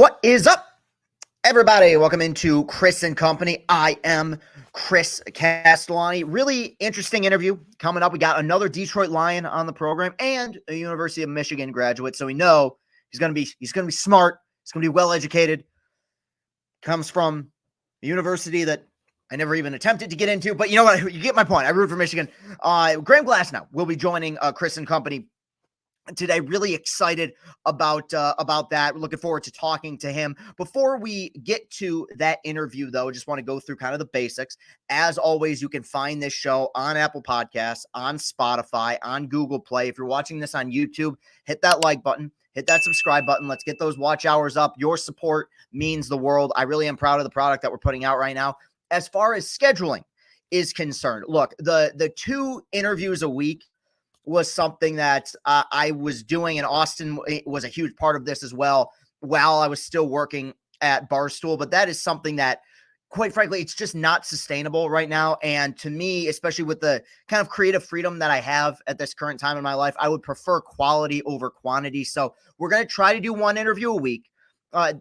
What is up, everybody? Welcome into Chris and Company. I am Chris Castellani. Really interesting interview coming up. We got another Detroit Lion on the program and a University of Michigan graduate, so we know he's gonna be smart. He's gonna be well educated. Comes from a university that I never even attempted to get into, but you know what? You get my point. I root for Michigan. Graham Glasgow will be joining Chris and Company today. Really excited about that. We're looking forward to talking to him. Before we get to that interview, though, just want to go through kind of the basics. As always, you can find this show on Apple Podcasts, on Spotify, on Google Play. If you're watching this on YouTube, hit that like button, hit that subscribe button. Let's get those watch hours up. Your support means the world. I really am proud of the product that we're putting out right now. As far as scheduling is concerned, look, the 2 interviews a week was something that I was doing, and Austin was a huge part of this as well while I was still working at Barstool. But that is something that, quite frankly, it's just not sustainable right now. And to me, especially with the kind of creative freedom that I have at this current time in my life, I would prefer quality over quantity. So we're going to try to do 1 interview a week.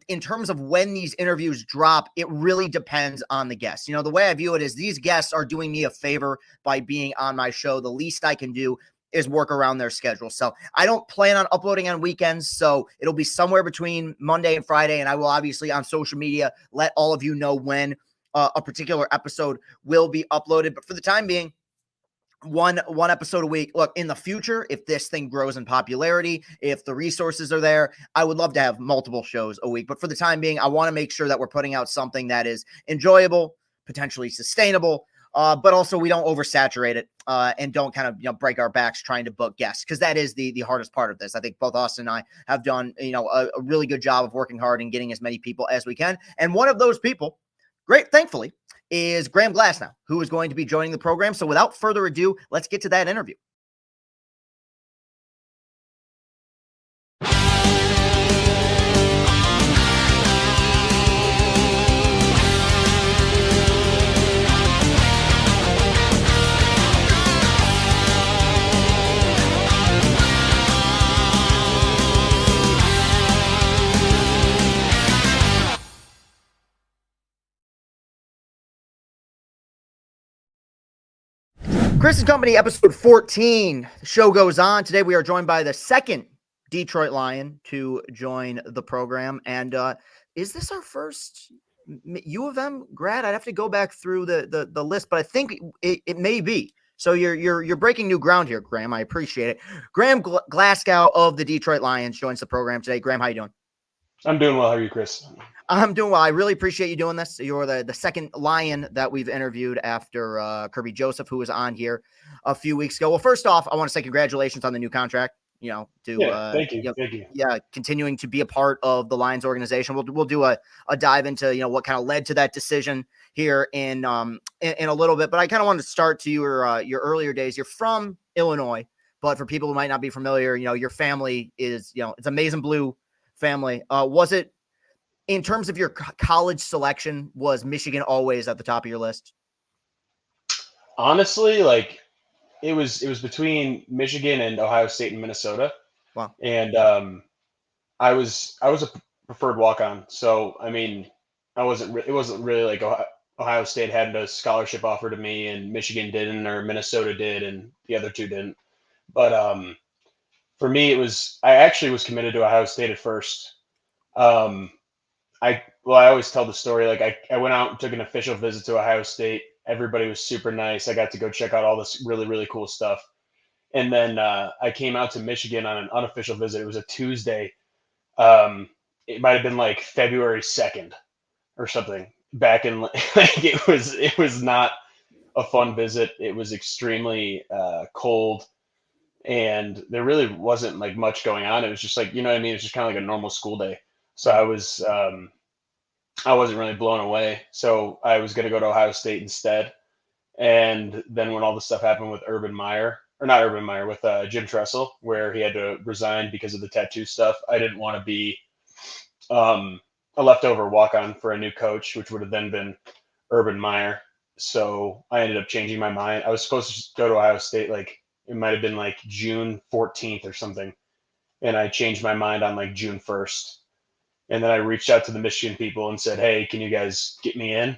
In terms of when these interviews drop, it really depends on the guests. You know, the way I view it is these guests are doing me a favor by being on my show. The least I can do is work around their schedule. So I don't plan on uploading on weekends. So it'll be somewhere between Monday and Friday. And I will obviously on social media let all of you know when a particular episode will be uploaded. But for the time being, one episode a week. Look, in the future, if this thing grows in popularity, if the resources are there, I would love to have multiple shows a week. But for the time being, I want to make sure that we're putting out something that is enjoyable, potentially sustainable, but also we don't oversaturate it and don't kind of break our backs trying to book guests, because that is the hardest part of this. I think both Austin and I have done a really good job of working hard and getting as many people as we can. And one of those people, thankfully, is Graham Glasgow, who is going to be joining the program. So without further ado, let's get to that interview. Chris and Company, episode 14. The show goes on. Today we are joined by the second Detroit Lion to join the program. And is this our first U of M grad? I'd have to go back through the list, but I think it may be. So you're breaking new ground here, Graham. I appreciate it. Graham Glasgow of the Detroit Lions joins the program today. Graham, how you doing? I'm doing well. How are you, Chris? I'm doing well. I really appreciate you doing this. You're the second Lion that we've interviewed after Kirby Joseph, who was on here a few weeks ago. Well, first off, I want to say congratulations on the new contract. Thank you. Yeah, continuing to be a part of the Lions organization. We'll do a dive into what kind of led to that decision here in a little bit. But I kind of wanted to start to your earlier days. You're from Illinois, but for people who might not be familiar, your family is it's Amazing Blue family. Was it, in terms of your college selection, was Michigan always at the top of your list? Honestly, it was between Michigan and Ohio State and Minnesota. Wow. And I was a preferred walk-on. So I mean, it wasn't really like Ohio State had a scholarship offer to me and Michigan didn't, or Minnesota did and the other 2 didn't. But for me, I actually was committed to Ohio State at first. I always tell the story. I went out and took an official visit to Ohio State. Everybody was super nice. I got to go check out all this really, really cool stuff. And then I came out to Michigan on an unofficial visit. It was a Tuesday. It might have been like February 2nd or something. Back in it was not a fun visit. It was extremely cold, and there really wasn't like much going on. It was just like, what I mean? It's just kind of like a normal school day. So I wasn't really blown away. So I was going to go to Ohio State instead. And then when all the stuff happened with with Jim Tressel, where he had to resign because of the tattoo stuff, I didn't want to be a leftover walk-on for a new coach, which would have then been Urban Meyer. So I ended up changing my mind. I was supposed to go to Ohio State, it might have been June 14th or something. And I changed my mind on June 1st. And then I reached out to the Michigan people and said, "Hey, can you guys get me in?"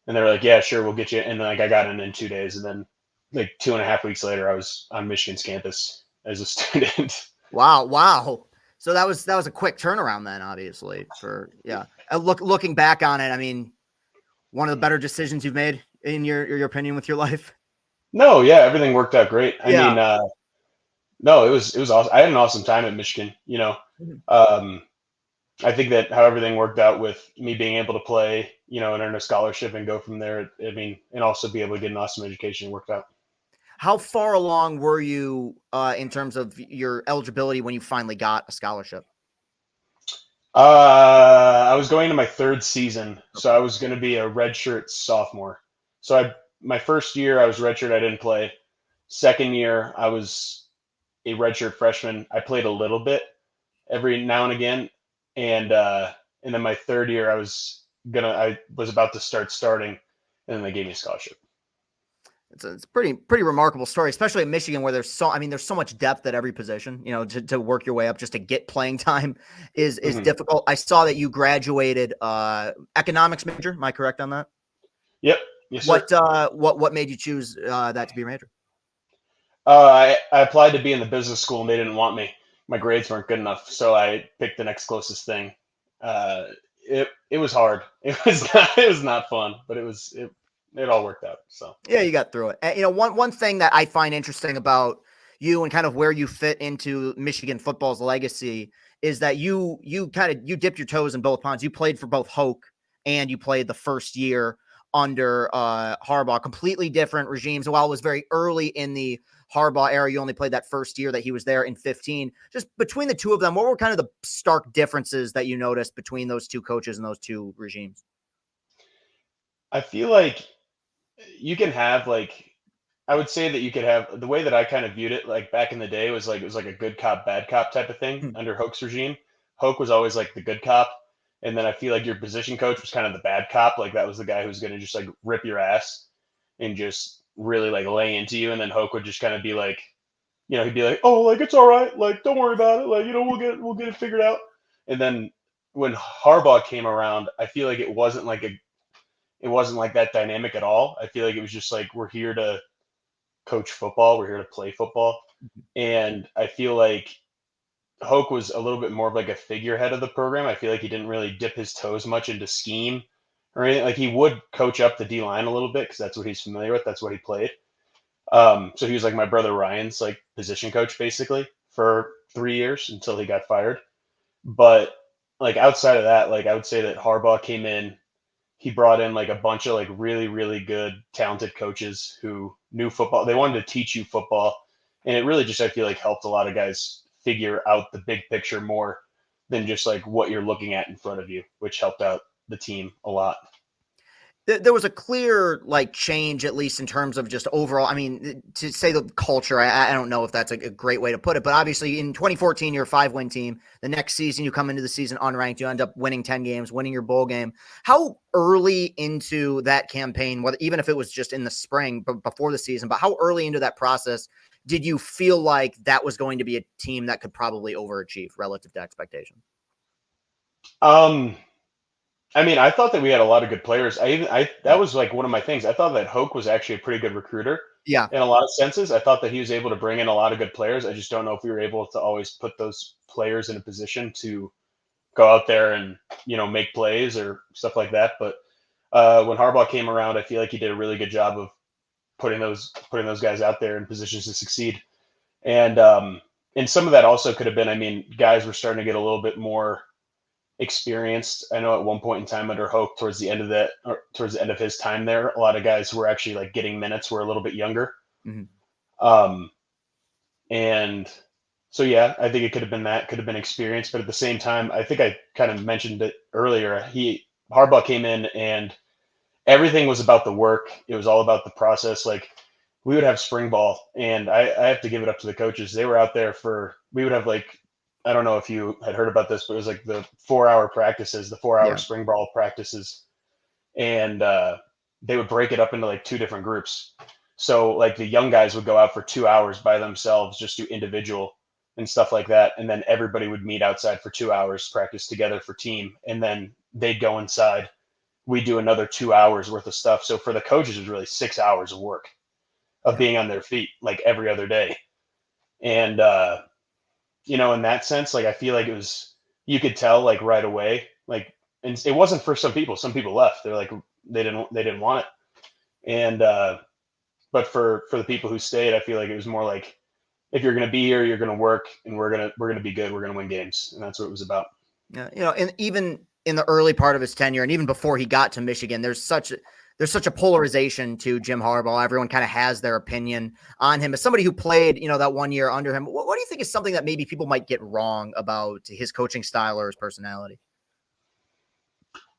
And they were like, "Yeah, sure, we'll get you." And then like I got in 2 days, and then like 2.5 weeks later, I was on Michigan's campus as a student. Wow, wow. So that was a quick turnaround then, obviously. For yeah, looking back on it, I mean, one of the better decisions you've made in your opinion with your life. No, yeah, everything worked out great. I Yeah. mean, no, it was awesome. I had an awesome time at Michigan. Mhm. Um, I think that how everything worked out with me being able to play, and earn a scholarship and go from there. I mean, and also be able to get an awesome education worked out. How far along were you in terms of your eligibility when you finally got a scholarship? I was going to my third season, so I was going to be a redshirt sophomore. So my first year I was redshirt, I didn't play. Second year I was a redshirt freshman. I played a little bit every now and again, and then my third year I was about to start starting, and then they gave me a scholarship. It's a pretty remarkable story, especially at Michigan, where there's so much depth at every position. To work your way up just to get playing time is Hmm. difficult. I saw that you graduated economics major. Am I correct on that? Yep, yes sir. What made you choose that to be your major? I applied to be in the business school and they didn't want me. My grades weren't good enough, so I picked the next closest thing. Uh, it was hard. It was not fun, but it all worked out. So. Yeah, you got through it. And, one thing that I find interesting about you and kind of where you fit into Michigan football's legacy is that you dipped your toes in both ponds. You played for both Hoke and you played the first year under Harbaugh. Completely different regimes. While it was very early in the Harbaugh era, you only played that first year that he was there in 15. Just between the two of them, what were kind of the stark differences that you noticed between those two coaches and those two regimes? I feel like you can have like I would say that you could have the way that I kind of viewed it like back in the day was like it was like a good cop bad cop type of thing Hmm. under Hoke's regime. Hoke was always like the good cop, and then I feel like your position coach was kind of the bad cop. Like that was the guy who's going to just like rip your ass and just really like lay into you, and then Hoke would just kind of be like, he'd be like, "Oh, like it's all right, like don't worry about it, like we'll get it figured out." And then when Harbaugh came around, I feel like it wasn't like that dynamic at all. I feel like it was just like we're here to coach football, we're here to play football, and I feel like Hoke was a little bit more of like a figurehead of the program. I feel like he didn't really dip his toes much into scheme or anything. Like he would coach up the D line a little bit because that's what he's familiar with. That's what he played. So he was like my brother Ryan's like position coach basically for 3 years until he got fired. But like outside of that, like I would say that Harbaugh came in. He brought in like a bunch of like really really good talented coaches who knew football. They wanted to teach you football, and it really just I feel like helped a lot of guys figure out the big picture more than just like what you're looking at in front of you, which helped out the team a lot. There was a clear like change, at least in terms of just overall. I mean, to say the culture, I don't know if that's a great way to put it, but obviously in 2014, you're a 5-win team. The next season, you come into the season unranked, you end up winning 10 games, winning your bowl game. How early into that campaign, whether even if it was just in the spring, but before the season, but how early into that process did you feel like that was going to be a team that could probably overachieve relative to expectation? Um, I mean, I thought that we had a lot of good players. I that Yeah. was like one of my things. I thought that Hoke was actually a pretty good recruiter Yeah. in a lot of senses. I thought that he was able to bring in a lot of good players. I just don't know if we were able to always put those players in a position to go out there and make plays or stuff like that. But when Harbaugh came around, I feel like he did a really good job of putting those guys out there in positions to succeed. And some of that also could have been, I mean, guys were starting to get a little bit more experienced. I know at one point in time under Hoke, towards the end of that, or towards the end of his time there, a lot of guys who were actually like getting minutes were a little bit younger. Mhm. Um, and so yeah, I think it could have been that, could have been experience, but at the same time, I think I kind of mentioned it earlier. Harbaugh came in and everything was about the work. It was all about the process. Like we would have spring ball, and I have to give it up to the coaches. They were out there we would have like, I don't know if you had heard about this, but it was like the 4 hour practices, the 4 hour Yeah. spring ball practices. And they would break it up into like two different groups. So like the young guys would go out for 2 hours by themselves, just do individual. and stuff like that. And then everybody would meet outside for 2 hours, practice together for team, and then they'd go inside. We do another 2 hours worth of stuff. So for the coaches, it was really 6 hours of work of Yeah. being on their feet like every other day. And in that sense, like I feel like it was, you could tell like right away, like, and it wasn't for some people. Some people left. They're like they didn't want it. And but for the people who stayed, I feel like it was more like, if you're going to be here, you're going to work, and we're going to be good. We're going to win games, and that's what it was about. Yeah, and even in the early part of his tenure, and even before he got to Michigan, there's such a polarization to Jim Harbaugh. Everyone kind of has their opinion on him. As somebody who played, that 1 year under him, what do you think is something that maybe people might get wrong about his coaching style or his personality?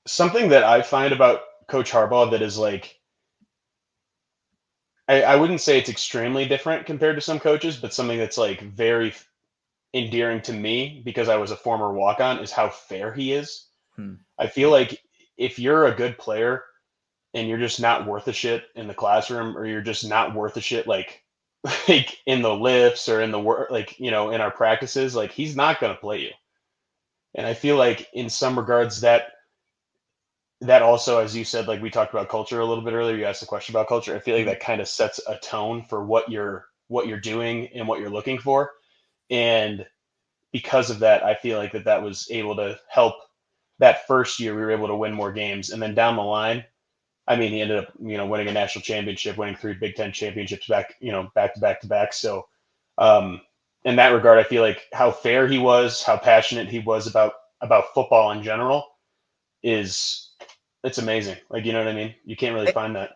Something that I find about Coach Harbaugh that is like, I wouldn't say it's extremely different compared to some coaches, but something that's like very endearing to me because I was a former walk-on is how fair he is. Hmm. I feel like if you're a good player and you're just not worth a shit in the classroom, or you're just not worth a shit like in the lifts or in the work, like in our practices, like he's not going to play you. And I feel like in some regards that also, as you said, like we talked about culture a little bit earlier, you asked a question about culture. I feel like that kind of sets a tone for what you're doing and what you're looking for. And because of that, I feel like that was able to help. That first year we were able to win more games, and then down the line, I mean, he ended up winning a national championship, winning 3 Big Ten championships back back to back to back. So in that regard, I feel like how fair he was, how passionate he was about football in general, it's amazing. Like, you know what I mean? You can't really find that.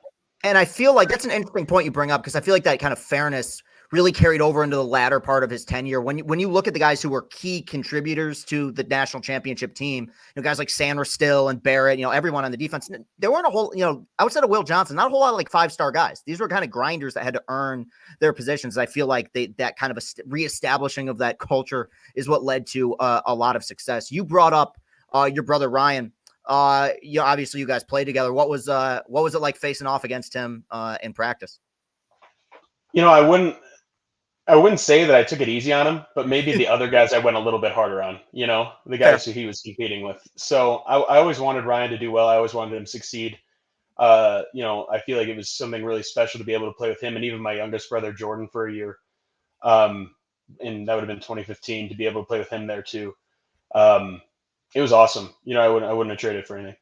And I feel like that's an interesting point you bring up, because I feel like that kind of fairness really carried over into the latter part of his tenure. When you look at the guys who were key contributors to the national championship team, guys like Sandra Still and Barrett, everyone on the defense, there weren't a whole, outside of Will Johnson, not a whole lot of like 5-star guys. These were kind of grinders that had to earn their positions. I feel like that kind of reestablishing of that culture is what led to a lot of success. You brought up your brother Ryan. Obviously you guys played together. What was it like facing off against him in practice? I wouldn't say that I took it easy on him, but maybe the other guys I went a little bit harder on, the guys who he was competing with. So I always wanted Ryan to do well. I always wanted him to succeed. I feel like it was something really special to be able to play with him, and even my youngest brother, Jordan, for a year. And that would have been 2015, to be able to play with him there too. It was awesome. I wouldn't have traded for anything.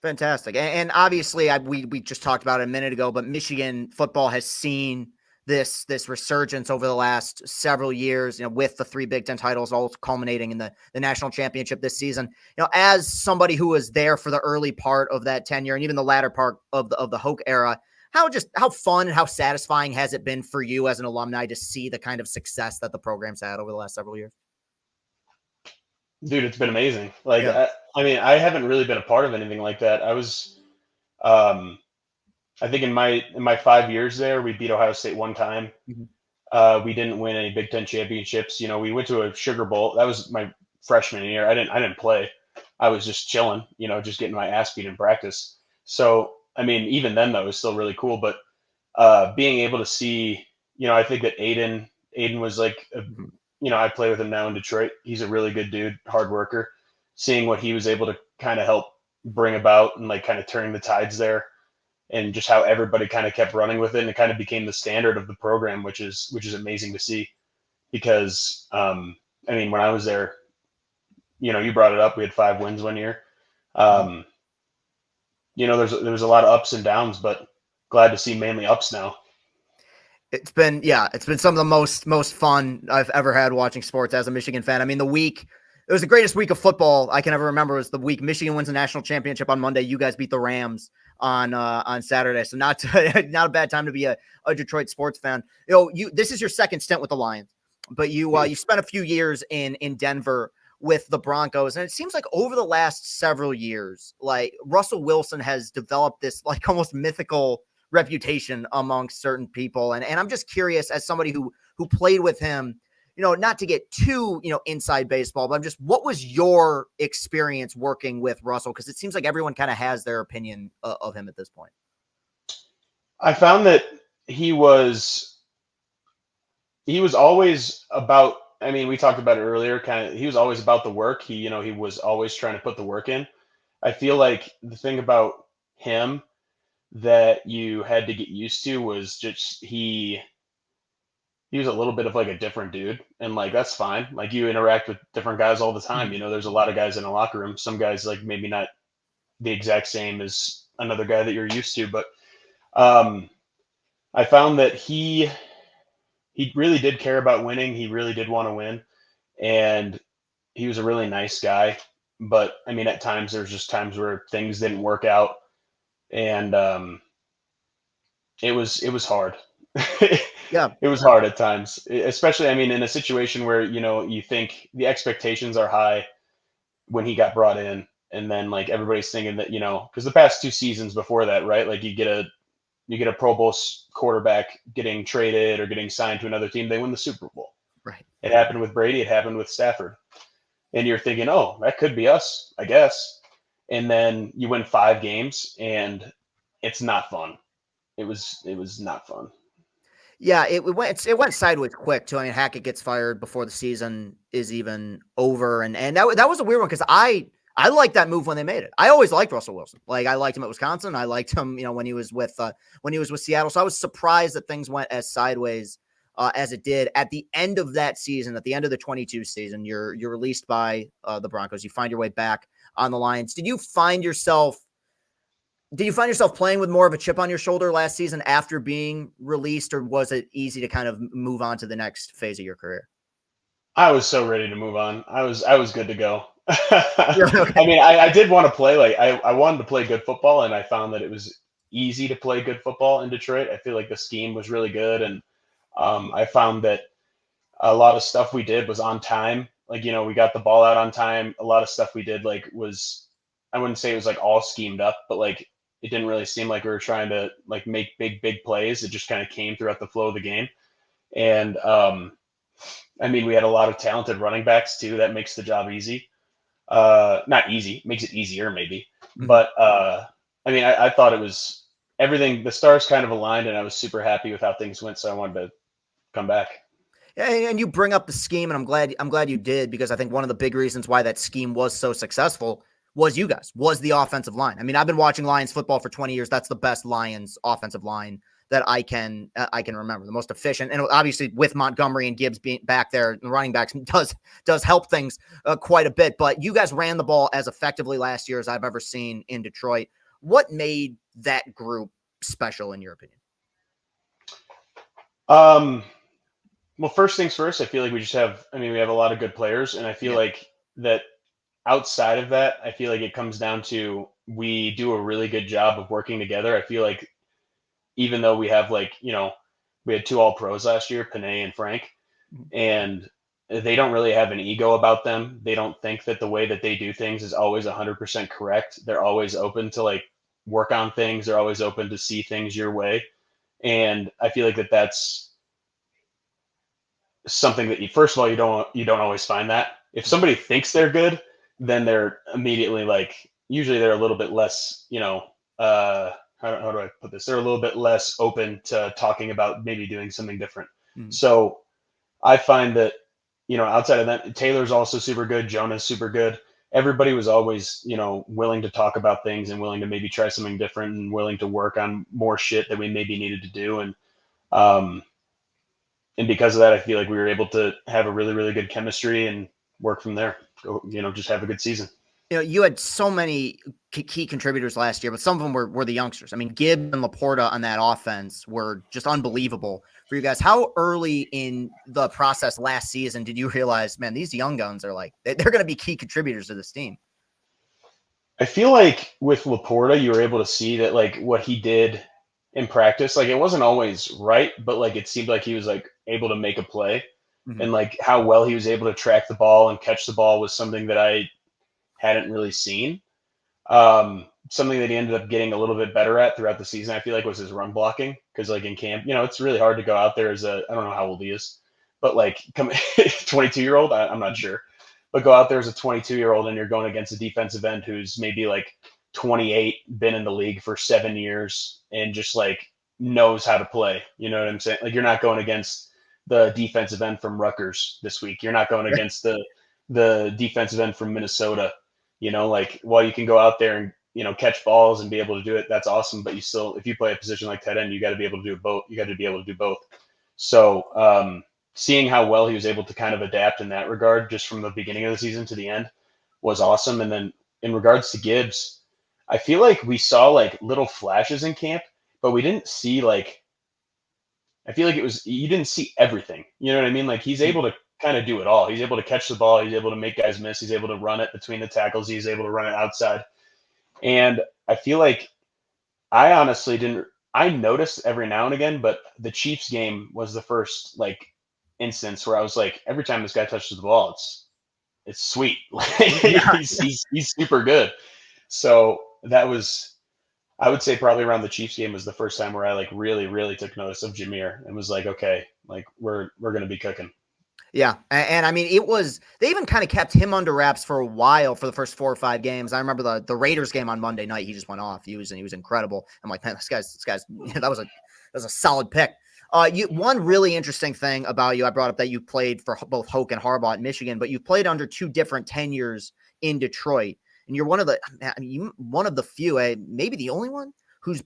Fantastic. And obviously we just talked about it a minute ago, but Michigan football has seen this resurgence over the last several years, with the 3 Big Ten titles, all culminating in the national championship this season. As somebody who was there for the early part of that tenure and even the latter part of the Hoke era, how fun and how satisfying has it been for you as an alumni to see the kind of success that the program's had over the last several years? Dude, it's been amazing. Like, Yeah. I mean, I haven't really been a part of anything like that. I was, I think in my 5 years there, we beat Ohio State one time. Mm-hmm. We didn't win any Big Ten championships. We went to a Sugar Bowl. That was my freshman year. I didn't play. I was just chilling. Just getting my ass beat in practice. So, I mean, even then though, it was still really cool. But being able to see, I think that Aiden was like, I play with him now in Detroit. He's a really good dude, hard worker. Seeing what he was able to kind of help bring about and like kind of turning the tides there, and just how everybody kind of kept running with it, and it kind of became the standard of the program, which is amazing to see. Because I mean, when I was there, you brought it up. We had 5 wins one year. There was a lot of ups and downs, but glad to see mainly ups now. It's been some of the most fun I've ever had watching sports as a Michigan fan. I mean, it was the greatest week of football I can ever remember. Was the week Michigan wins the national championship on Monday. You guys beat the Rams on Saturday. So not a bad time to be a Detroit sports fan. This is your second stint with the Lions, but you spent a few years in Denver with the Broncos. And it seems like over the last several years, like Russell Wilson has developed this like almost mythical reputation amongst certain people. And I'm just curious, as somebody who played with him, not to get too, inside baseball, but what was your experience working with Russell? Because it seems like everyone kind of has their opinion of him at this point. I found that he was always about I mean, we talked about it earlier. Kind of, he was always about the work. He was always trying to put the work in. I feel like the thing about him that you had to get used to was just he was a little bit of like a different dude, and like that's fine. Like you interact with different guys all the time. Mhm. There's a lot of guys in a locker room. Some guys like maybe not the exact same as another guy that you're used to, but um, I found that he really did care about winning. He really did want to win, and he was a really nice guy. But I mean, at times there's just times where things didn't work out, and it was hard. Yeah. It was hard at times, especially I mean in a situation where you think the expectations are high when he got brought in, and then like everybody's thinking that because the past 2 seasons before that, right? Like you get a Pro Bowl quarterback getting traded or getting signed to another team, they win the Super Bowl. Right. It happened with Brady. It happened with Stafford, and you're thinking, oh, that could be us, I guess. And then you win 5 games, and it's not fun. It was not fun. Yeah, it went sideways quick too. I mean, Hackett gets fired before the season is even over, and that was a weird one because I liked that move when they made it. I always liked Russell Wilson. Like I liked him at Wisconsin. I liked him, when he was with Seattle. So I was surprised that things went as sideways as it did at the end of that season. At the end of the 22 season, you're released by the Broncos. You find your way back on the Lions. Did you find yourself playing with more of a chip on your shoulder last season after being released, or was it easy to kind of move on to the next phase of your career? I was so ready to move on. I was good to go. I Yeah. Okay. mean, I did want to play. Like I wanted to play good football, and I found that it was easy to play good football in Detroit. I feel like the scheme was really good, and I found that a lot of stuff we did was on time. Like we got the ball out on time. A lot of stuff we did like was, I wouldn't say it was like all schemed up, but like it didn't really seem like we were trying to like make big plays. It just kind of came throughout the flow of the game, and I mean, we had a lot of talented running backs too. That makes the job easy. Not easy, makes it easier maybe. Mhm. But I mean, I thought it was everything. The stars kind of aligned, and I was super happy with how things went. So I wanted to come back. And you bring up the scheme, and I'm glad you did, because I think one of the big reasons why that scheme was so successful was you guys, was the offensive line. I mean, I've been watching Lions football for 20 years. That's the best Lions offensive line that I can remember, the most efficient, and obviously with Montgomery and Gibbs being back there, the running backs does help things quite a bit. But you guys ran the ball as effectively last year as I've ever seen in Detroit. What made that group special, in your opinion? Um, well, first things first, I feel like we just have. I mean, we have a lot of good players, and I feel Yeah. like that outside of that, I feel like it comes down to we do a really good job of working together. I feel like even though we have like we had 2 All-Pros last year, Panay and Frank, Mhm. and they don't really have an ego about them. They don't think that the way that they do things is always 100% correct. They're always open to like work on things. They're always open to see things your way. And I feel like that's something that first of all, you don't always find that. If somebody thinks they're good, then they're immediately like, usually they're a little bit less, how do I put this? They're a little bit less open to talking about maybe doing something different. Mhm. So I find that, outside of that, Taylor's also super good. Jonah's super good. Everybody was always, willing to talk about things and willing to maybe try something different and willing to work on more shit that we maybe needed to do. Um, and because of that, I feel like we were able to have a really, really good chemistry and work from there. Go, just have a good season. You had so many key contributors last year, but some of them were the youngsters. I mean, Gibbs and Laporta on that offense were just unbelievable for you guys. How early in the process last season did you realize, man, these young guns are like, they're going to be key contributors to this team? I feel like with Laporta, you were able to see that like what he did in practice, like it wasn't always right, but like it seemed like he was like able to make a play, Mm-hmm. and like how well he was able to track the ball and catch the ball was something that I hadn't really seen. Something that he ended up getting a little bit better at throughout the season, I feel like, was his run blocking. Because like in camp, it's really hard to go out there as I don't know how old he is, but like 22-year-old, I'm not sure, but go out there as a 22-year-old and you're going against a defensive end who's maybe like 28, been in the league for 7 years, and just like knows how to play. You know what I'm saying? Like you're not going against the defensive end from Rutgers this week. You're not going against the defensive end from Minnesota. Like, while you can go out there and catch balls and be able to do it, that's awesome. But if you play a position like tight end, you got to be able to do both. You got to be able to do both. So seeing how well he was able to kind of adapt in that regard, just from the beginning of the season to the end, was awesome. And then in regards to Gibbs, I feel like we saw like little flashes in camp, but we didn't see like. I feel like you didn't see everything. You know what I mean? Like, he's able to kind of do it all. He's able to catch the ball. He's able to make guys miss. He's able to run it between the tackles. He's able to run it outside. And I feel like I honestly didn't. I noticed every now and again, but the Chiefs game was the first like instance where I was like, every time this guy touches the ball, it's sweet. Like, he's super good. So that was. I would say probably around the Chiefs game was the first time where I like really, really took notice of Jameer and was like, okay, like we're going to be cooking. Yeah. And I mean, they even kind of kept him under wraps for a while for the first 4 or 5 games. I remember the Raiders game on Monday night. He just went off. He was incredible. I'm like, man, this guy's, that was a solid pick. One really interesting thing about you, I brought up that you played for both Hoke and Harbaugh at Michigan, but you played under 2 different tenures in Detroit. And you're one of the few, maybe the only one who's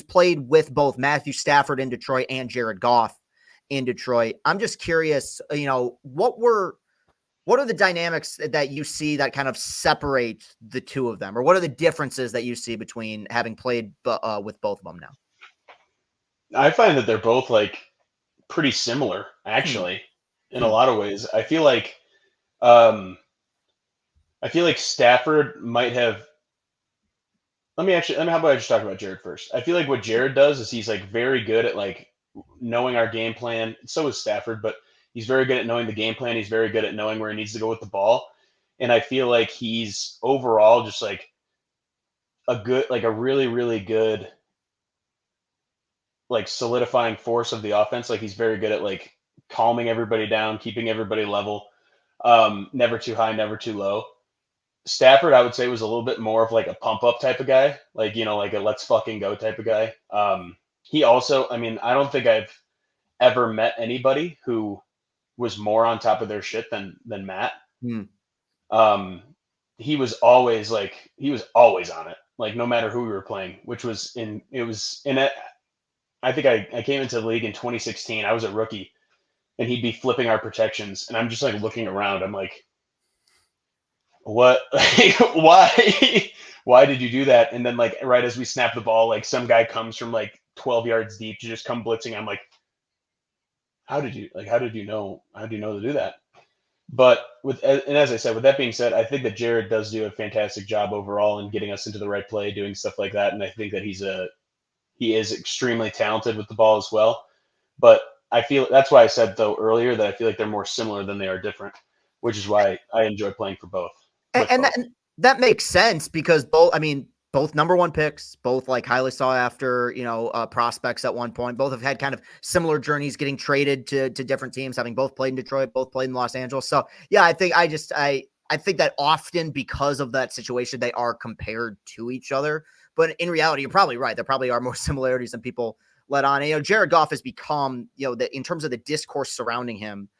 played with both Matthew Stafford in Detroit and Jared Goff in Detroit. I'm just curious, what are the dynamics that you see that kind of separate the two of them, or what are the differences that you see between having played with both of them now? I find that they're both like pretty similar, actually, in a lot of ways. I feel like Stafford might have. How about I just talk about Jared first? I feel like what Jared does is he's like very good at like knowing our game plan. So is Stafford, but he's very good at knowing the game plan. He's very good at knowing where he needs to go with the ball. And I feel like he's overall just like a really, really good, like solidifying force of the offense. Like, he's very good at like calming everybody down, keeping everybody level, never too high, never too low. Stafford, I would say, was a little bit more of like a pump up type of guy, like, like a let's fucking go type of guy. He also, I mean, I don't think I've ever met anybody who was more on top of their shit than Matt. He was always on it, like no matter who we were playing, I think I came into the league in 2016. I was a rookie, and he'd be flipping our protections, and I'm just like looking around. I'm like, what? Why did you do that? And then like right as we snap the ball, like some guy comes from like 12 yards deep to just come blitzing. I'm like, how did you know to do that? But as I said, with that being said, I think that Jared does do a fantastic job overall in getting us into the right play, doing stuff like that. And I think that he is extremely talented with the ball as well. But I feel that's why I said though earlier that I feel like they're more similar than they are different, which is why I enjoy playing for both. And that makes sense because both number 1 picks, both like highly sought after, prospects at one point, both have had kind of similar journeys getting traded to different teams, having both played in Detroit, both played in Los Angeles. So yeah, I think that often because of that situation, they are compared to each other. But in reality, you're probably right. There probably are more similarities than people let on. Jared Goff has become, in terms of the discourse surrounding him,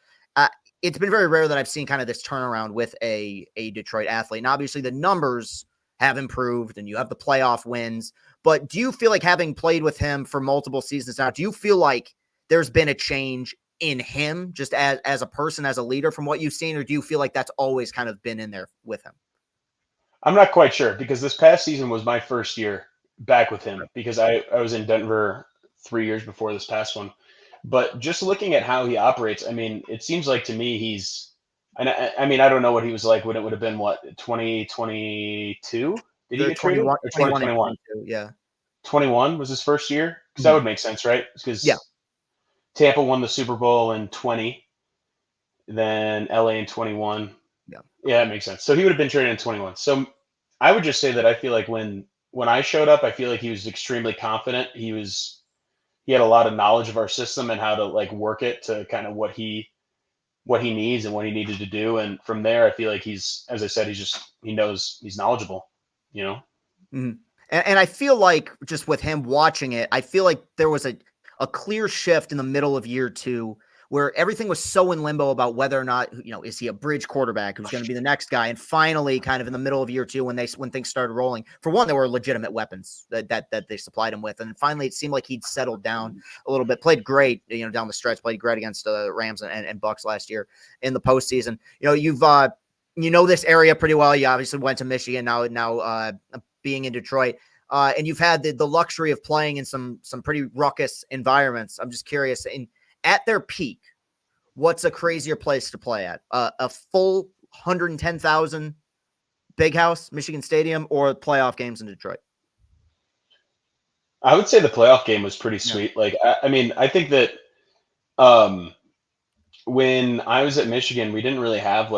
it's been very rare that I've seen kind of this turnaround with a Detroit athlete. And obviously the numbers have improved and you have the playoff wins, but do you feel like, having played with him for multiple seasons now, do you feel like there's been a change in him just as a person, as a leader from what you've seen, or do you feel like that's always kind of been in there with him? I'm not quite sure because this past season was my first year back with him because I was in Denver 3 years before this past one. But just looking at how he operates, I mean, it seems like to me I mean, I don't know what he was like when it would have been, 2022? Did he get traded? Or 2021? Yeah. 21 was his first year? Because that would make sense, right? Because Tampa won the Super Bowl in 20, then LA in 21. Yeah, it makes sense. So he would have been traded in 21. So I would just say that I feel like when I showed up, I feel like he was extremely confident. He had a lot of knowledge of our system and how to like work it to kind of what he needs and what he needed to do. And from there, I feel like he's, as I said, he knows, he's knowledgeable, Mm-hmm. And I feel like just with him watching it, I feel like there was a clear shift in the middle of year 2 where everything was so in limbo about whether or not, is he a bridge quarterback who's going to be the next guy? And finally, kind of in the middle of year two, when things started rolling, for one, there were legitimate weapons that they supplied him with, and finally, it seemed like he'd settled down a little bit. Played great, down the stretch. Played great against the Rams and Bucks last year in the postseason. You've this area pretty well. You obviously went to Michigan, now being in Detroit. And you've had the luxury of playing in some pretty ruckus environments. I'm just curious, at their peak, what's a crazier place to play at? A full 110,000 big house, Michigan Stadium, or playoff games in Detroit? I would say the playoff game was pretty sweet. Yeah. Like, I think that when I was at Michigan, we didn't really have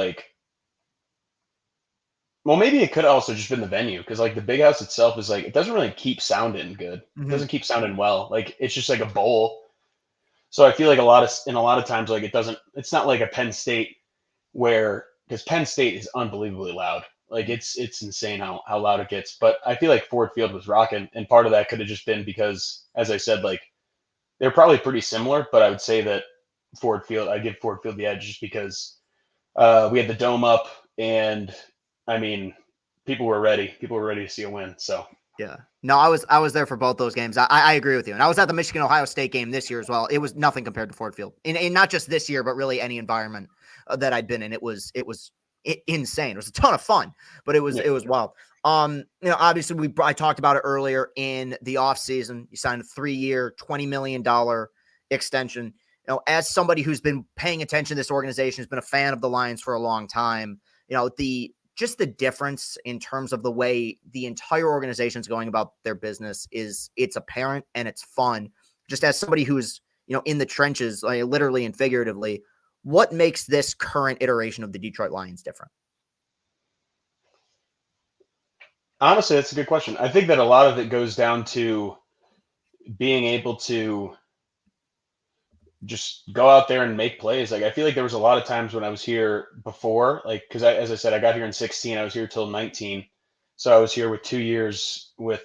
well, maybe it could also just been the venue because like the big house itself is like it doesn't really keep sounding good. It doesn't keep sounding well. Like it's just like a bowl. So I feel like a lot of times like it's not like a Penn State where because Penn State is unbelievably loud. Like it's insane how loud it gets. But I feel like Ford Field was rocking, and part of that could have just been because, as I said, like they're probably pretty similar, but I would say that I give Ford Field the edge just because we had the dome up, and I mean, people were ready. People were ready to see a win. So yeah, no, I was there for both those games. I agree with you, and I was at the Michigan Ohio State game this year as well. It was nothing compared to Ford Field, in not just this year, but really any environment that I'd been in. It was insane. It was a ton of fun, but it was wild. Obviously I talked about it earlier in the offseason. You signed a 3-year, $20 million extension. As somebody who's been paying attention to this organization, who's been a fan of the Lions for a long time, the difference in terms of the way the entire organization is going about their business it's apparent and it's fun. Just as somebody who's, in the trenches, like, literally and figuratively, what makes this current iteration of the Detroit Lions different? honestly, that's a good question. I think that a lot of it goes down to being able to just go out there and make plays. Like I feel like there was a lot of times when I was here before, like because as I said, I got here in 16. I was here till 19, so I was here with 2 years with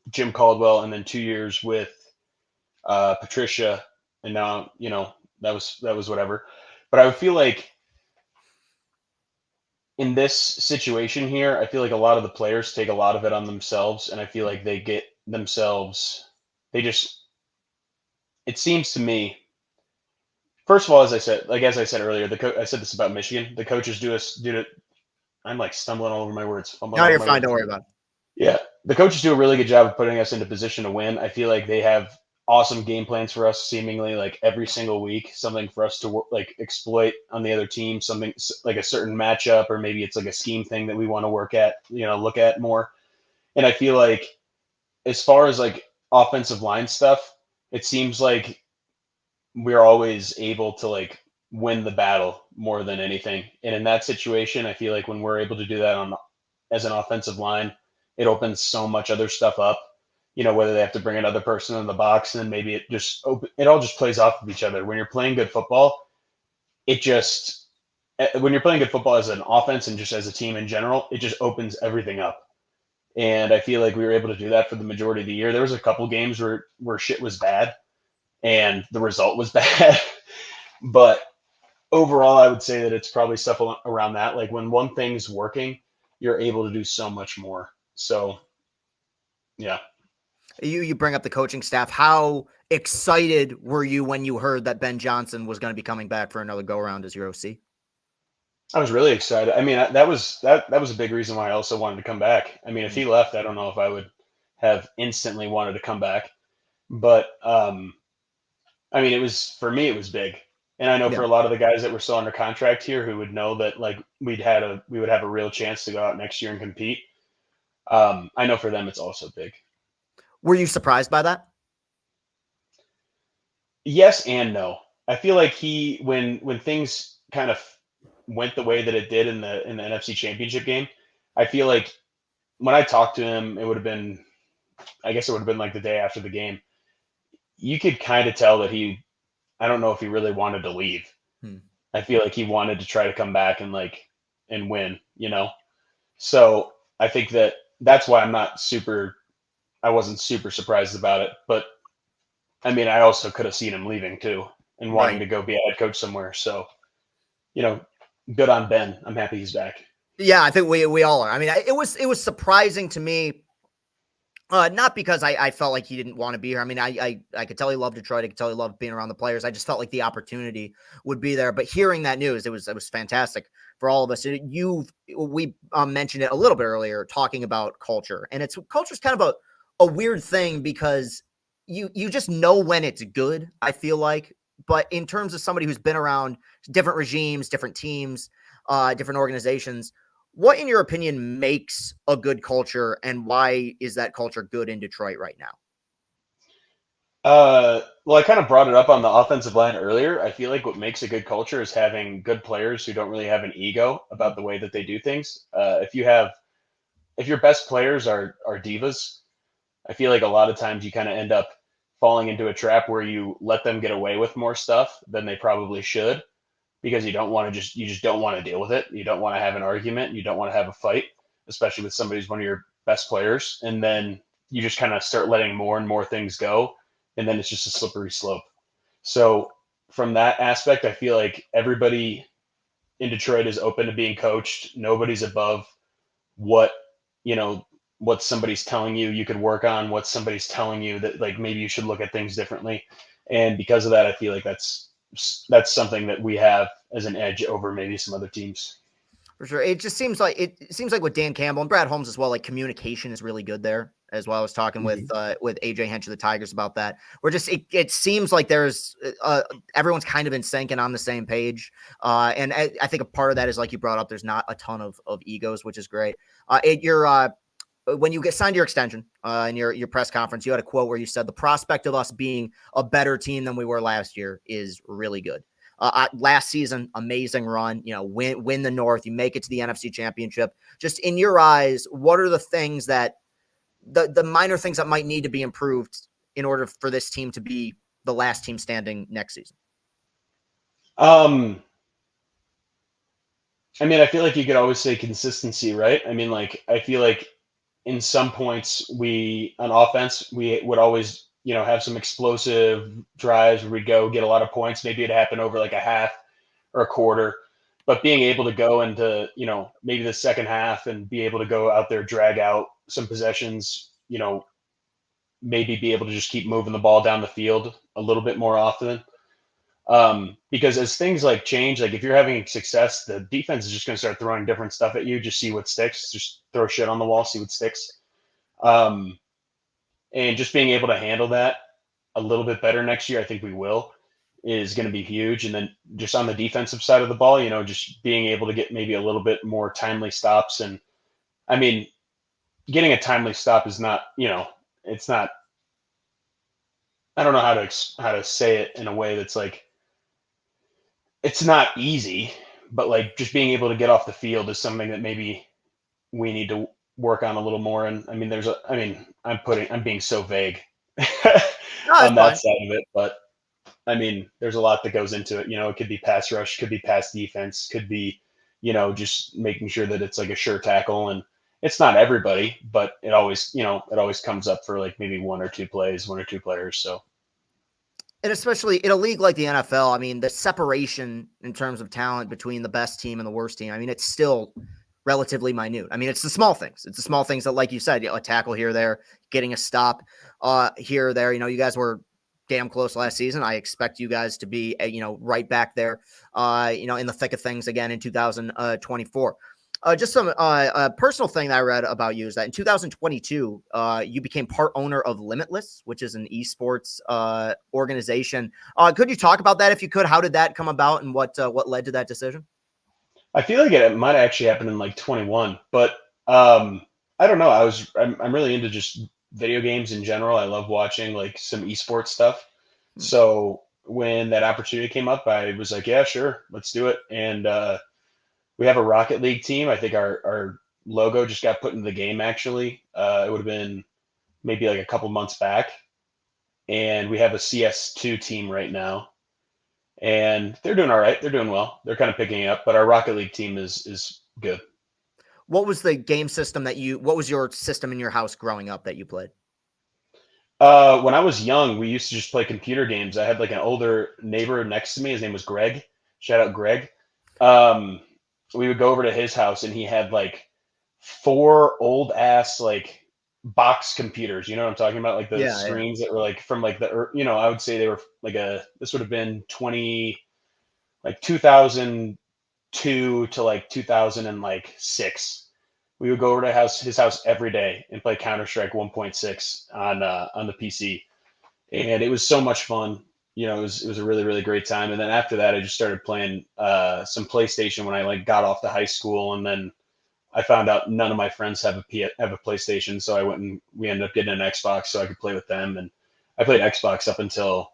Jim Caldwell, and then 2 years with Patricia, and now that was whatever. But I would feel like in this situation here, I feel like a lot of the players take a lot of it on themselves, and I feel like they get themselves. They just. It seems to me. First of all, as I said earlier, I said this about Michigan. The coaches do it. I'm like stumbling all over my words. No, you're fine. Don't worry about it. Yeah, the coaches do a really good job of putting us into position to win. I feel like they have awesome game plans for us, seemingly like every single week, something for us to like exploit on the other team, something like a certain matchup, or maybe it's like a scheme thing that we want to look at more. And I feel like as far as like offensive line stuff, it seems like we're always able to like win the battle more than anything. And in that situation, I feel like when we're able to do that as an offensive line, it opens so much other stuff up. Whether they have to bring another person in the box, and then maybe it all just plays off of each other. When you're playing good football, when you're playing good football as an offense and just as a team in general, it just opens everything up. And I feel like we were able to do that for the majority of the year. There was a couple games where shit was bad and the result was bad. But overall, I would say that it's probably stuff around that. Like when one thing's working, you're able to do so much more. So, yeah. You bring up the coaching staff. How excited were you when you heard that Ben Johnson was going to be coming back for another go around as your OC? I was really excited. I mean, that was a big reason why I also wanted to come back. I mean, if he left, I don't know if I would have instantly wanted to come back. But I mean, for me, it was big. And I know for a lot of the guys that were still under contract here who would know that like we would have a real chance to go out next year and compete. I know for them it's also big. Were you surprised by that? Yes and no. I feel like when things kind of went the way that it did in the NFC Championship game, I feel like when I talked to him, I guess it would have been like the day after the game. You could kind of tell that I don't know if he really wanted to leave. I feel like he wanted to try to come back and win. So I think that's why I wasn't super surprised about it. But I mean, I also could have seen him leaving too. and wanting Right. to go be a head coach somewhere. So, you know, good on Ben. I'm happy he's back. Yeah, I think we all are. I mean, it was surprising to me. Not because I felt like he didn't want to be here. I mean, I could tell he loved Detroit. I could tell he loved being around the players. I just felt like the opportunity would be there. But hearing that news, it was fantastic for all of us. We mentioned it a little bit earlier, talking about culture, and culture's kind of a weird thing because you just know when it's good. I feel like, but in terms of somebody who's been around different regimes, different teams, different organizations, what, in your opinion, makes a good culture, and why is that culture good in Detroit right now? Well, I kind of brought it up on the offensive line earlier. I feel like what makes a good culture is having good players who don't really have an ego about the way that they do things. If your best players are divas, I feel like a lot of times you kind of end up falling into a trap where you let them get away with more stuff than they probably should because you just don't want to deal with it. You don't want to have an argument. You don't want to have a fight, especially with somebody who's one of your best players. And then you just kind of start letting more and more things go. And then it's just a slippery slope. So from that aspect, I feel like everybody in Detroit is open to being coached. Nobody's above what, you know, what somebody's telling you you could work on, what somebody's telling you that like maybe you should look at things differently. And because of that, I feel like that's something that we have as an edge over maybe some other teams. For sure. It seems like with Dan Campbell and Brad Holmes as well, like communication is really good there as well. I was talking Mm-hmm. with AJ Hench of the Tigers about that. We're just it seems like there's everyone's kind of in sync and on the same page. And I think a part of that is, like you brought up, there's not a ton of egos, which is great. When you get signed your extension in your press conference, you had a quote where you said the prospect of us being a better team than we were last year is really good. Last season, amazing run. Win the North. You make it to the NFC Championship. Just in your eyes, what are the things that the minor things that might need to be improved in order for this team to be the last team standing next season? Um, I mean, I feel like you could always say consistency, right? I mean, like I feel like in some points we on offense we would always have some explosive drives where we'd go get a lot of points. Maybe it happened over like a half or a quarter, but being able to go into maybe the second half and be able to go out there drag out some possessions, maybe be able to just keep moving the ball down the field a little bit more often. Because as things like change, like if you're having success, the defense is just going to start throwing different stuff at you. Just see what sticks. Just throw shit on the wall, see what sticks. Um, and just being able to handle that a little bit better next year, I think we will, is going to be huge. And then just on the defensive side of the ball, just being able to get maybe a little bit more timely stops. And I mean, getting a timely stop is not, it's not. I don't know how to say it in a way that's like it's not easy, but like just being able to get off the field is something that maybe we need to work on a little more. And I mean, I'm being so vague No, on that's that fine. side of it, but I mean, there's a lot that goes into it. It could be pass rush, could be pass defense, could be, just making sure that it's like a sure tackle. And it's not everybody, but it always comes up for like maybe one or two plays, one or two players. So And especially in a league like the NFL, I mean, the separation in terms of talent between the best team and the worst team, I mean, it's still relatively minute. I mean, it's the small things. It's the small things that, like you said, a tackle here, there, getting a stop here, or there. You guys were damn close last season. I expect you guys to be, right back there, in the thick of things again in 2024. Just some personal thing that I read about you is that in 2022, you became part owner of Limitless, which is an esports organization. Could you talk about that if you could? How did that come about, and what led to that decision? I feel like it might actually happen in like 21, but I don't know. I'm really into just video games in general. I love watching like some esports stuff. Hmm. So when that opportunity came up, I was like, yeah, sure, let's do it. And we have a Rocket League team. I think our logo just got put into the game actually. It would have been maybe like a couple months back. And we have a CS2 team right now, and they're doing all right. They're doing well. They're kind of picking up, but our Rocket League team is good. What was the game system what was your system in your house growing up that you played? When I was young, we used to just play computer games. I had like an older neighbor next to me. His name was Greg. Shout out Greg. Um, we would go over to his house, and he had like four old ass like box computers. You know what I'm talking about? Like the Yeah, yeah. screens that were like from like I would say they were like this would have been 2002 to like 2006. We would go over to his house every day and play Counter Strike 1.6 on the PC, and it was so much fun. It was a really really great time. And then after that, I just started playing some PlayStation when I like got off to high school, and then I found out none of my friends have a PlayStation, so I went and we ended up getting an Xbox so I could play with them. And I played Xbox up until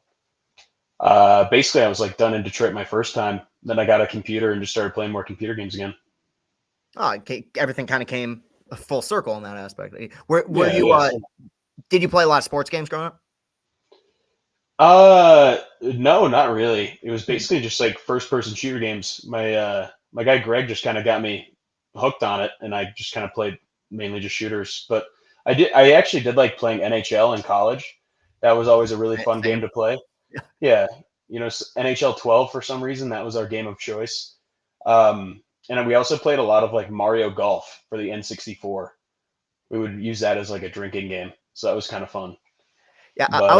basically I was like done in Detroit my first time. Then I got a computer and just started playing more computer games again. Oh, everything kind of came a full circle in that aspect. Were Yeah, you? yeah. Did you play a lot of sports games growing up? No, not really. It was Hmm. basically just like first person shooter games. My guy Greg just kind of got me hooked on it, and I just kind of played mainly just shooters. But I actually did like playing NHL in college. That was always a really fun game Same. to play. Yeah, NHL 12 for some reason that was our game of choice. And then we also played a lot of like Mario Golf for the N64. We would use that as like a drinking game, so that was kind of fun. Yeah, But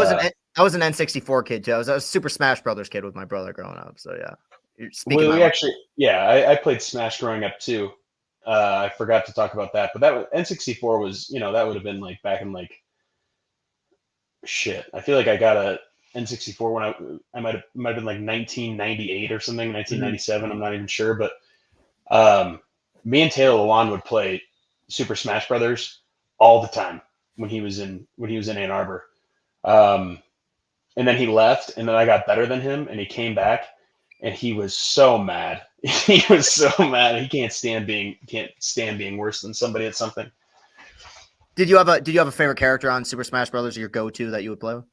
I was an N64 kid too. I was a Super Smash Brothers kid with my brother growing up. So yeah, you're speaking my we language. actually, yeah, I played Smash growing up too. I forgot to talk about that, but that was, N64 was, that would have been like back in like shit. I feel like I got a N64 when I might have been like 1998 or something, Mhm. 1997. I'm not even sure, but me and Taylor Lewan would play Super Smash Brothers all the time when he was in Ann Arbor. Um, and then he left, and then I got better than him, and he came back, and he was so mad. He was so mad. He can't stand being worse than somebody at something. Did you have a favorite character on Super Smash Brothers, or your go to that you would play with?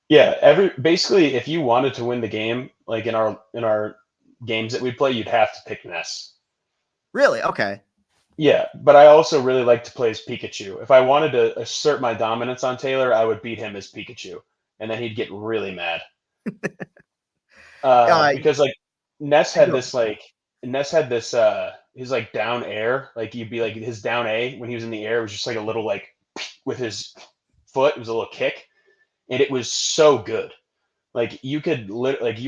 Yeah, basically, if you wanted to win the game, like in our games that we play, you'd have to pick Ness. Really? Okay. Yeah, but I also really like to play as Pikachu. If I wanted to assert my dominance on Taylor, I would beat him as Pikachu, and then he'd get really mad. Uh, Because like Ness had go- this like Ness had this his like down air, like you'd be like his down A when he was in the air was just like a little like with his foot, it was a little kick, and it was so good. Like you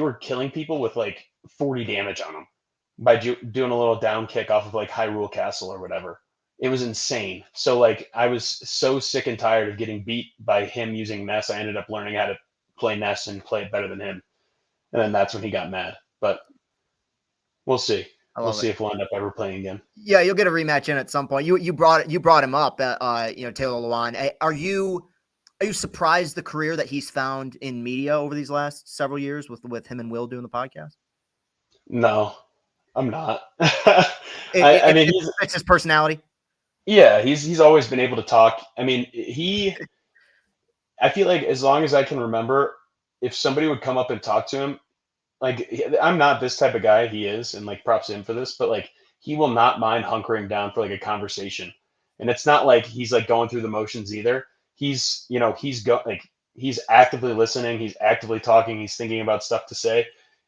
were killing people with like 40 damage on them by doing a little down kick off of like Hyrule Castle or whatever. It was insane. So like I was so sick and tired of getting beat by him using Ness. I ended up learning how to play Ness and play it better than him. And then that's when he got mad. But we'll see. I We'll love it. see if we'll end up ever playing again. Yeah, you'll get a rematch in at some point. You brought him up. Taylor Lewan. Are you surprised the career that he's found in media over these last several years with him and Will doing the podcast? No, I'm not. It I it, mean, it fits his personality. he's always been able to talk. I mean, I feel like as long as I can remember, if somebody would come up and talk to him, like I'm not this type of guy. He is, and like props to him for this. But like he will not mind hunkering down for like a conversation, and it's not like he's like going through the motions either. He's actively listening. He's actively talking. He's thinking about stuff to say,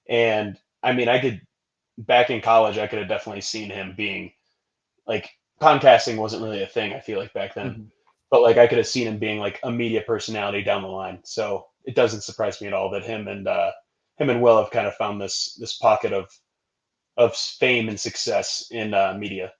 and I mean, I could back in college, I could have definitely seen him being like podcasting wasn't really a thing. I feel like back then, Mhm. but like I could have seen him being like a media personality down the line. So it doesn't surprise me at all that him and Will have kind of found this pocket of fame and success in media.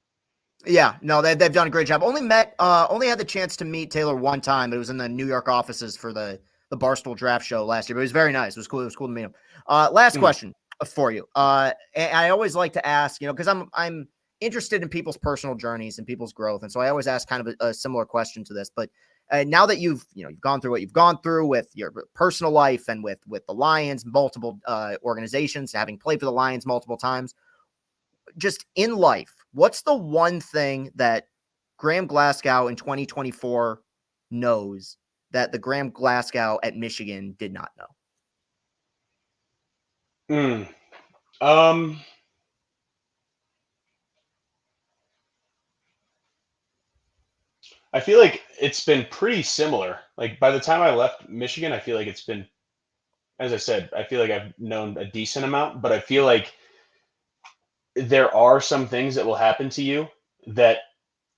Yeah, no, they've done a great job. Only had the chance to meet Taylor one time. But it was in the New York offices for the Barstool Draft Show last year. But it was very nice. It was cool. It was cool to meet him. Last Mm, question for you. And I always like to ask, because I'm interested in people's personal journeys and people's growth, and so I always ask kind of a similar question to this. But now that you've gone through what you've gone through with your personal life and with the Lions, multiple organizations, having played for the Lions multiple times, just in life, what's the one thing that Graham Glasgow in 2024 knows that the Graham Glasgow at Michigan did not know? mm. Um, I feel like it's been pretty similar. Like by the time I left Michigan, I feel like it's been, as I said, I feel like I've known a decent amount, but I feel like there are some things that will happen to you that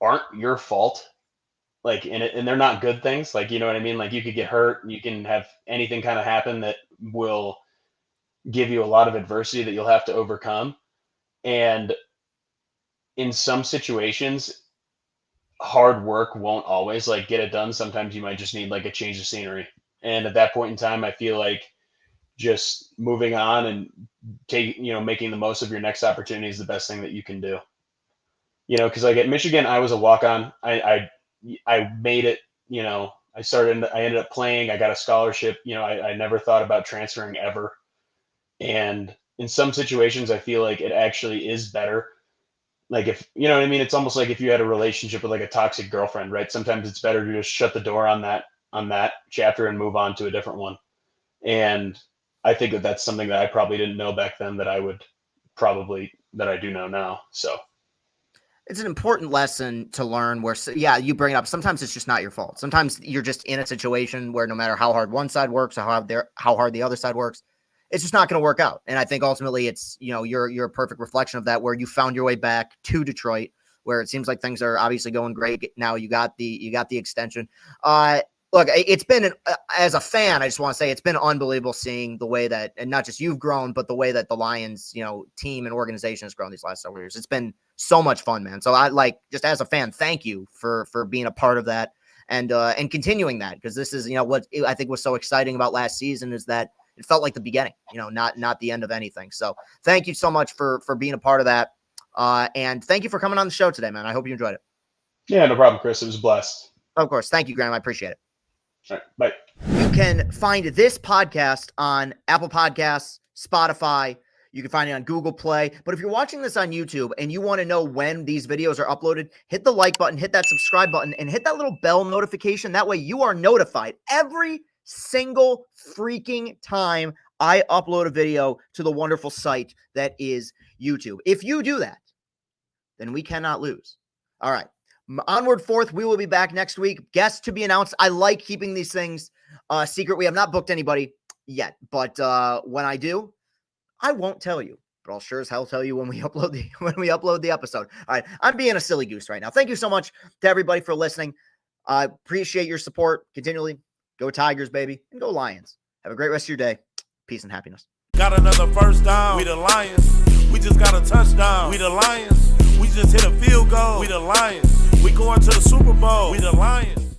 aren't your fault. Like, and they're not good things. Like, you know what I mean? Like, you could get hurt, you can have anything kind of happen that will give you a lot of adversity that you'll have to overcome. And in some situations, hard work won't always like get it done. Sometimes you might just need like a change of scenery. And at that point in time, I feel like just moving on and making the most of your next opportunity is the best thing that you can do. Because like at Michigan, I was a walk on. I made it. I ended up playing. I got a scholarship. I never thought about transferring ever. And in some situations, I feel like it actually is better. Like if you know what I mean, it's almost like if you had a relationship with like a toxic girlfriend, right? Sometimes it's better to just shut the door on that chapter and move on to a different one. And I think that that's something that I probably didn't know back then that I do know now. So it's an important lesson to learn where, yeah, you bring it up. Sometimes it's just not your fault. Sometimes you're just in a situation where no matter how hard one side works or how hard the other side works, it's just not going to work out. And I think ultimately it's, you're a perfect reflection of that, where you found your way back to Detroit, where it seems like things are obviously going great. Now you got the extension. Look, it's been, as a fan, I just want to say it's been unbelievable seeing the way that, and not just you've grown, but the way that the Lions, team and organization has grown these last several years. It's been so much fun, man. So I just as a fan, thank you for being a part of that and continuing that, because this is, what I think was so exciting about last season is that it felt like the beginning, not the end of anything. So thank you so much for being a part of that. And thank you for coming on the show today, man. I hope you enjoyed it. yeah, no problem, Chris. It was blessed. Of course. Thank you, Graham. I appreciate it. All right, bye. You can find this podcast on Apple Podcasts, Spotify. You can find it on Google Play. But if you're watching this on YouTube and you want to know when these videos are uploaded, hit the like button, hit that subscribe button, and hit that little bell notification. That way you are notified every single freaking time I upload a video to the wonderful site that is YouTube. If you do that, then we cannot lose. All right. Onward forth, we will be back next week. Guests to be announced. I like keeping these things secret. We have not booked anybody yet, but when I do, I won't tell you. But I'll sure as hell tell you when we upload the episode. All right, I'm being a silly goose right now. Thank you so much to everybody for listening. I appreciate your support continually. Go Tigers, baby, and go Lions. Have a great rest of your day. Peace and happiness. Got another first down. We the Lions. We just got a touchdown. We the Lions. We just hit a field goal. We the Lions. We going to the Super Bowl. We the Lions.